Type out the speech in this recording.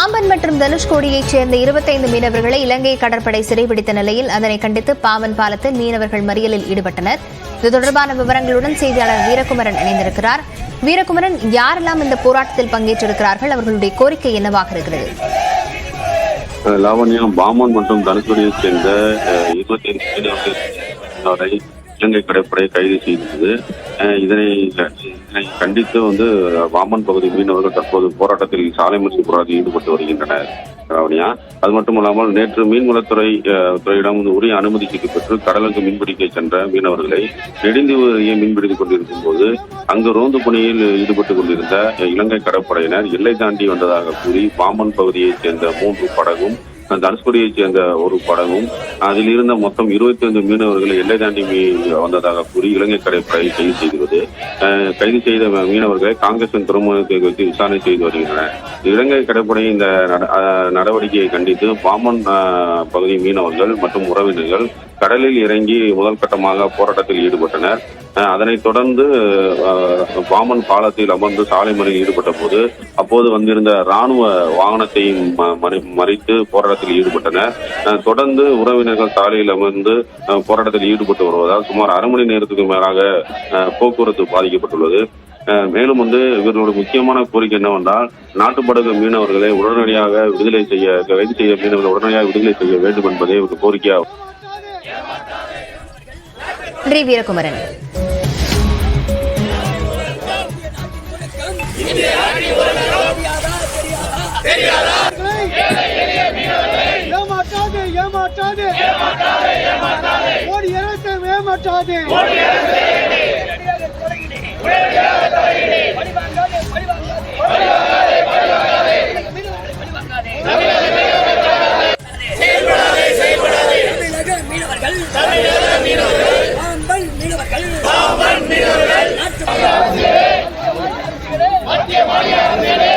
பாம்பன் மற்றும் தனுஷ்கோடியைச் சேர்ந்த 25 மீனவர்களை இலங்கை கடற்படை சிறைபிடித்த நிலையில் அதனை கண்டித்து பாம்பன் பாலத்தில் மீனவர்கள் மறியலில் ஈடுபட்டனர். இது தொடர்பான விவரங்களுடன் செய்தியாளர் வீரகுமரன் இணைந்திருக்கிறார். வீரகுமரன், யாரெல்லாம் இந்த போராட்டத்தில் பங்கேற்றிருக்கிறார்கள்? அவர்களுடைய கோரிக்கை என்னவாக இருக்கிறது? லாவண்யா, பாம்பன் மற்றும் தனுஷ்கோடியைச் சேர்ந்த 25 மீனவர்களை இலங்கை கடற்படை கைது செய்தது. இதனை கண்டித்து பாம்பன் பகுதி மீனவர்கள் தற்போது போராட்டத்தில் சாலை மறியல் போராட்டத்தில் ஈடுபட்டு வருகின்றனர். அது மட்டுமல்லாமல் நேற்று மீன்வளத்துறையிடம் உரிய அனுமதி சீட்டு பெற்று கடலுக்கு மீன்பிடிக்க சென்ற மீனவர்களை நெடுந்தீவு மீன்பிடித்துக் கொண்டிருக்கும் போது அங்கு ரோந்து பணியில் ஈடுபட்டுக் கொண்டிருந்த இலங்கை கடற்படையினர் எல்லை தாண்டி வந்ததாக கூறி பாம்பன் பகுதியைச் சேர்ந்த 3 படகும் தனுஷ்கோடியைச் சேர்ந்த ஒரு படகும் அதில் இருந்த மொத்தம் 25 மீனவர்களை எல்லை தாண்டி வந்ததாக கூறி இலங்கை கடற்படை கைது செய்கிறது. கைது செய்த மீனவர்களை காங்கிரசின் துறைமுகத்தை வைத்து விசாரணை செய்து வருகின்றனர். இலங்கை கடற்படை இந்த நடவடிக்கையை கண்டித்து பாம்பன் பகுதி மீனவர்கள் மற்றும் உறவினர்கள் கடலில் இறங்கி முதல் கட்டமாக போராட்டத்தில் ஈடுபட்டனர். அதனைத் தொடர்ந்து பாம்பன் பாலத்தில் அமர்ந்து சாலை மறியலில் ஈடுபட்ட போது அப்போது வந்திருந்த ராணுவ வாகனத்தையும் மறித்து போராட்டத்தில் ஈடுபட்டனர். தொடர்ந்து உறவினர்கள் சாலையில் அமர்ந்து போராட்டத்தில் ஈடுபட்டு வருவதால் சுமார் அரை மணி நேரத்துக்கு மேலாக போக்குவரத்து பாதிக்கப்பட்டுள்ளது. மேலும் இவர்களோட முக்கியமான கோரிக்கை என்னவென்றால் நாட்டுப்படகு மீனவர்களை உடனடியாக விடுதலை செய்ய கைது செய்ய மீனவர்களை உடனடியாக விடுதலை செய்ய வேண்டும் என்பதே இவருக்கு கோரிக்கையாகும். நன்றி வீரகுமரன். மீனவர்கள்